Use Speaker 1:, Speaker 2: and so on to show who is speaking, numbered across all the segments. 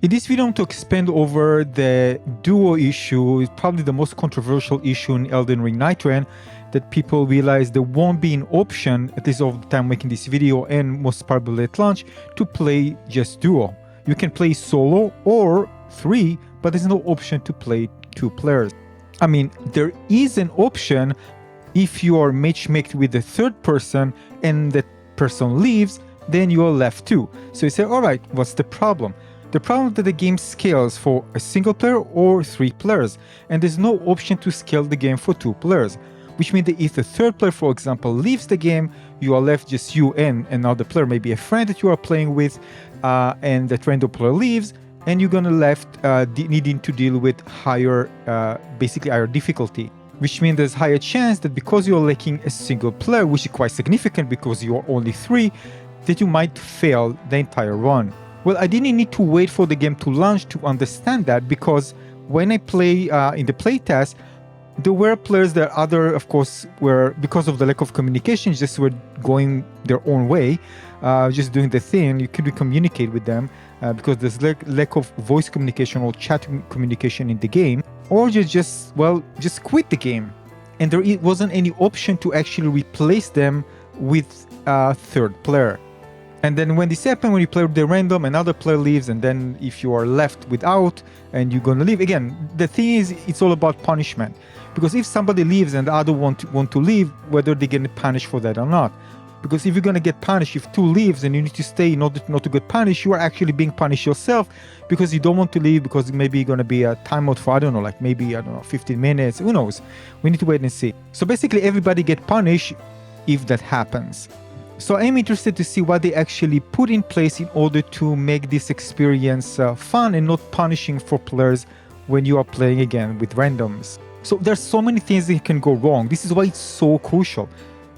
Speaker 1: In this video, I'm going to expand over the duo issue. It's probably the most controversial issue in Elden Ring Nightreign, that people realize there won't be an option, at least of the time making this video and most probably at launch, to play just duo. You can play solo or 3, but there's no option to play 2 players. I mean, there is an option if you are matchmaked with the third person and that person leaves, then you are left 2. So you say, all right, what's the problem? The problem is that the game scales for a single player or 3 players, and there's no option to scale the game for 2 players, which means that if the third player, for example, leaves the game, you are left just you and another player, maybe a friend that you are playing with, and that random player leaves, and you're gonna left needing to deal with higher, basically higher difficulty, which means there's higher chance that because you're lacking a single player, which is quite significant because you're only 3, that you might fail the entire run. Well, I didn't need to wait for the game to launch to understand that, because when I play in the playtest, there were players that other, of course, were, because of the lack of communication, just were going their own way, just doing the thing. You couldn't communicate with them because there's lack of voice communication or chat communication in the game, or just quit the game. And there wasn't any option to actually replace them with a third player. And then when this happens, when you play with the random, another player leaves, and then if you are left without and you're gonna leave, again, the thing is, it's all about punishment. Because if somebody leaves and the other want to leave, whether they're getting punished for that or not. Because if you're gonna get punished, if 2 leaves and you need to stay in order not to get punished, you are actually being punished yourself because you don't want to leave, because maybe you're gonna be a timeout for, I don't know, like maybe, I don't know, 15 minutes, who knows? We need to wait and see. So basically everybody get punished if that happens. So I'm interested to see what they actually put in place in order to make this experience fun and not punishing for players when you are playing again with randoms. So there's so many things that can go wrong. This is why it's so crucial.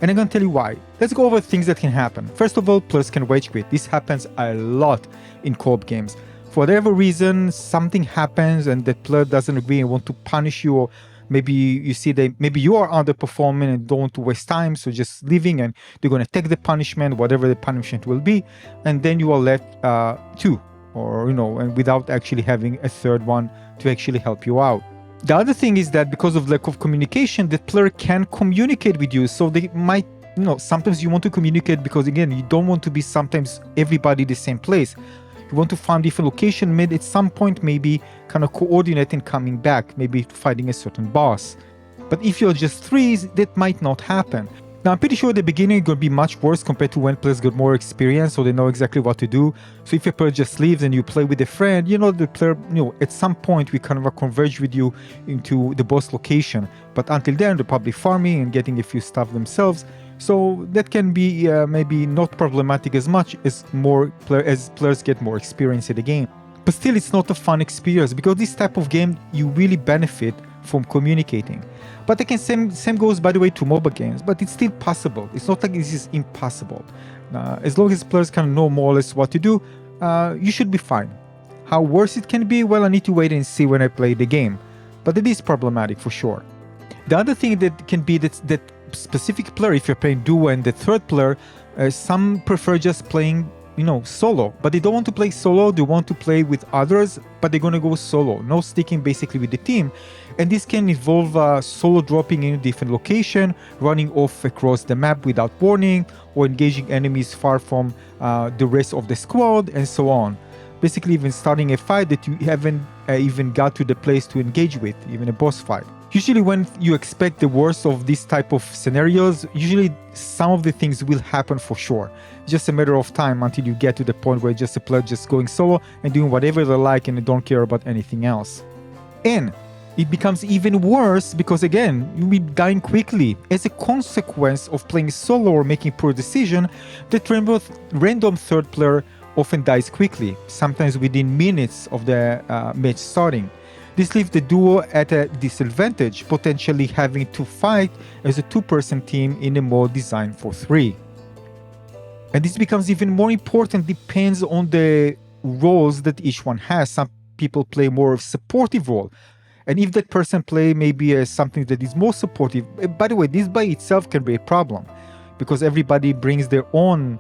Speaker 1: And I'm going to tell you why. Let's go over things that can happen. First of all, players can rage quit. This happens a lot in co-op games. For whatever reason, something happens and the player doesn't agree and want to punish you, or maybe you see that maybe you are underperforming and don't want to waste time, so just leaving, and they're going to take the punishment, whatever the punishment will be, and then you are left 2, or and without actually having a third one to actually help you out. The other thing is that because of lack of communication, the player can communicate with you, so they might, sometimes you want to communicate because, again, you don't want to be sometimes everybody the same place. You want to find different location, maybe at some point, maybe kind of coordinating coming back, maybe fighting a certain boss. But if you're just 3s, that might not happen. Now, I'm pretty sure at the beginning it's going to be much worse compared to when players get more experience, so they know exactly what to do. So if a player just leaves and you play with a friend, the player, at some point we kind of converge with you into the boss location. But until then, they're probably farming and getting a few stuff themselves. So that can be maybe not problematic as much as players get more experience in the game. But still, it's not a fun experience, because this type of game, you really benefit from communicating. But again, same goes, by the way, to MOBA games, but it's still possible. It's not like this is impossible. As long as players can know more or less what to do, you should be fine. How worse it can be, well, I need to wait and see when I play the game. But it is problematic for sure. The other thing that can be that specific player, if you're playing duo and the third player, some prefer just playing solo, but they don't want to play solo, they want to play with others, but they're gonna go solo, no sticking basically with the team. And this can involve solo dropping in a different location, running off across the map without warning, or engaging enemies far from the rest of the squad, and so on. Basically even starting a fight that you haven't even got to the place to engage with, even a boss fight. Usually when you expect the worst of this type of scenarios, usually some of the things will happen for sure. It's just a matter of time until you get to the point where just a player just going solo and doing whatever they like and they don't care about anything else. And it becomes even worse because, again, you'll be dying quickly. As a consequence of playing solo or making poor decision, the random third player often dies quickly, sometimes within minutes of the match starting. This leaves the duo at a disadvantage, potentially having to fight as a 2-person team in a mode designed for 3. And this becomes even more important, depends on the roles that each one has. Some people play more of a supportive role. And if that person play maybe something that is more supportive, by the way, this by itself can be a problem, because everybody brings their own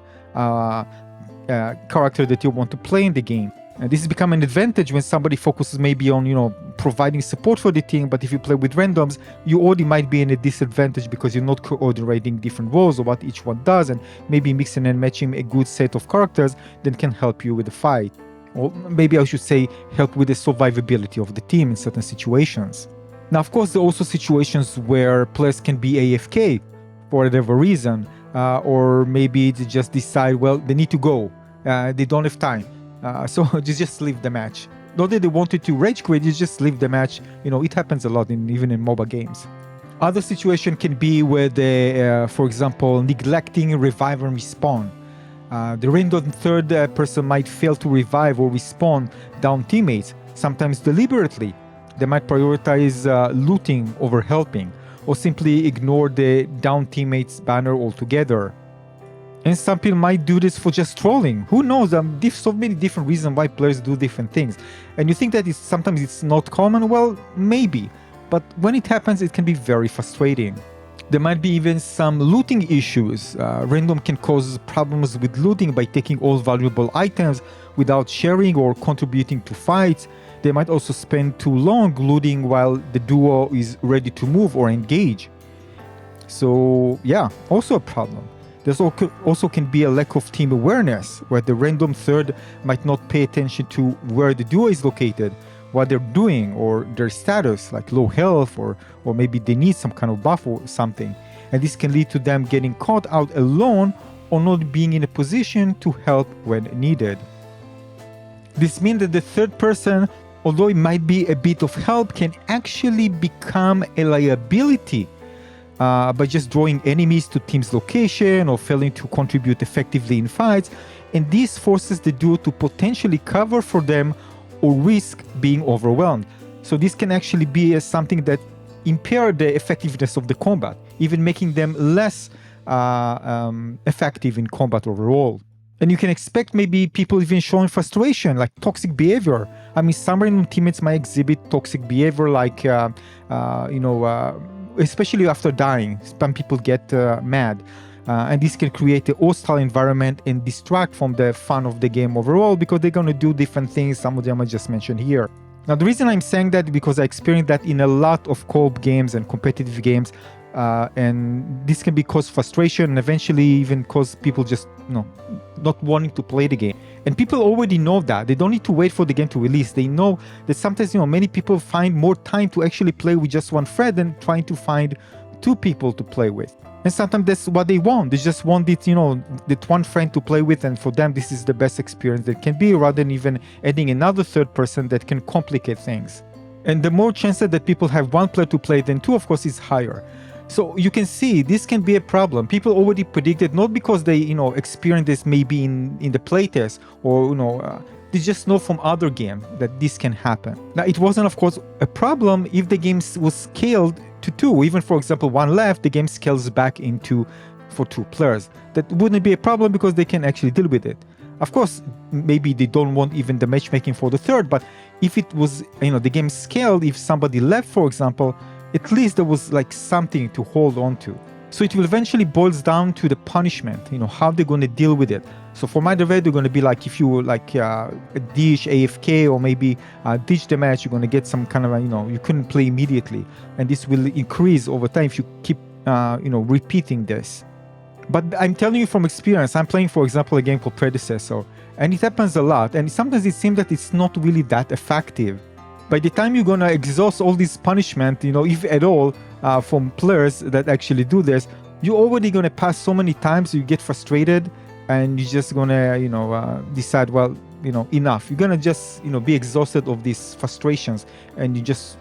Speaker 1: character that you want to play in the game. And this has become an advantage when somebody focuses maybe on, providing support for the team, but if you play with randoms, you already might be in a disadvantage because you're not coordinating different roles or what each one does, and maybe mixing and matching a good set of characters that can help you with the fight. Or maybe I should say help with the survivability of the team in certain situations. Now, of course, there are also situations where players can be AFK for whatever reason, or maybe they just decide, well, they need to go, they don't have time. So just leave the match. Not that they wanted to rage quit, you just leave the match. It happens a lot even in MOBA games. Other situation can be where they, for example, neglecting revive and respawn. The random third person might fail to revive or respawn down teammates, sometimes deliberately. They might prioritize looting over helping, or simply ignore the down teammates banner altogether. And some people might do this for just trolling. Who knows? So many different reasons why players do different things. And you think that sometimes it's not common? Well, maybe. But when it happens, it can be very frustrating. There might be even some looting issues. Random can cause problems with looting by taking all valuable items without sharing or contributing to fights. They might also spend too long looting while the duo is ready to move or engage. So yeah, also a problem. There's also can be a lack of team awareness, where the random third might not pay attention to where the duo is located, what they're doing, or their status, like low health, or maybe they need some kind of buff or something. And this can lead to them getting caught out alone or not being in a position to help when needed. This means that the third person, although it might be a bit of help, can actually become a liability by just drawing enemies to team's location or failing to contribute effectively in fights, and this forces the duo to potentially cover for them or risk being overwhelmed. So this can actually be something that impair the effectiveness of the combat, even making them less effective in combat overall. And you can expect maybe people even showing frustration, like toxic behavior. I mean, some random teammates might exhibit toxic behavior, like especially after dying. Some people get mad, and this can create a hostile environment and distract from the fun of the game overall, because they're going to do different things. Some of them I just mentioned here. Now, the reason I'm saying that is because I experienced that in a lot of co-op games and competitive games, and this can cause frustration and eventually even cause people just not wanting to play the game. And people already know that. They don't need to wait for the game to release. They know that sometimes many people find more time to actually play with just one friend than trying to find two people to play with. And sometimes that's what they want. They just want it, that one friend to play with, and for them this is the best experience that can be, rather than even adding another third person that can complicate things. And the more chances that people have one player to play than two, of course, is higher. So you can see this can be a problem. People already predicted, not because they experienced this maybe in the playtest, or they just know from other games that this can happen. Now, it wasn't, of course, a problem if the game was scaled to two. Even, for example, one left, the game scales back into for two players. That wouldn't be a problem because they can actually deal with it. Of course, maybe they don't want even the matchmaking for the third, but if it was, the game scaled, if somebody left, for example, at least there was like something to hold on to. So it will eventually boils down to the punishment, how they're going to deal with it. So for my Red, they're going to be like, if you ditch AFK or maybe ditch the match, you're going to get some kind of, you couldn't play immediately. And this will increase over time if you keep, repeating this. But I'm telling you from experience, I'm playing, for example, a game called Predecessor, and it happens a lot. And sometimes it seems that it's not really that effective. By the time you're going to exhaust all this punishment, if at all, from players that actually do this, you're already going to pass so many times, you get frustrated, and you're just going to, decide, well, enough. You're going to just, be exhausted of these frustrations, and you just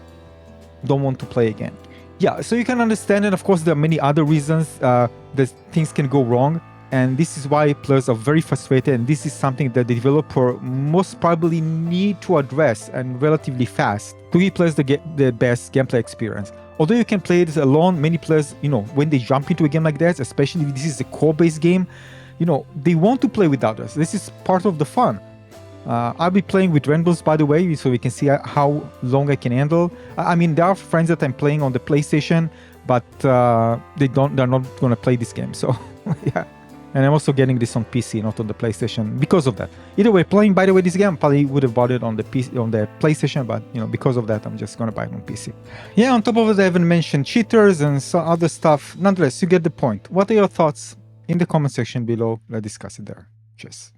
Speaker 1: don't want to play again. Yeah, so you can understand, and of course, there are many other reasons that things can go wrong. And this is why players are very frustrated, and this is something that the developer most probably need to address, and relatively fast, to give players the best gameplay experience. Although you can play this alone, many players, when they jump into a game like this, especially if this is a core-based game, they want to play with others. This is part of the fun. I'll be playing with randoms, by the way, so we can see how long I can handle. I mean, there are friends that I'm playing on the PlayStation, but they're not going to play this game, so yeah. And I'm also getting this on PC, not on the PlayStation, because of that. Either way, playing, by the way, this game, probably would have bought it on the PC, on the PlayStation, but because of that, I'm just gonna buy it on PC. Yeah, on top of it, I haven't mentioned cheaters and some other stuff. Nonetheless, you get the point. What are your thoughts? In the comment section below, let's discuss it there. Cheers.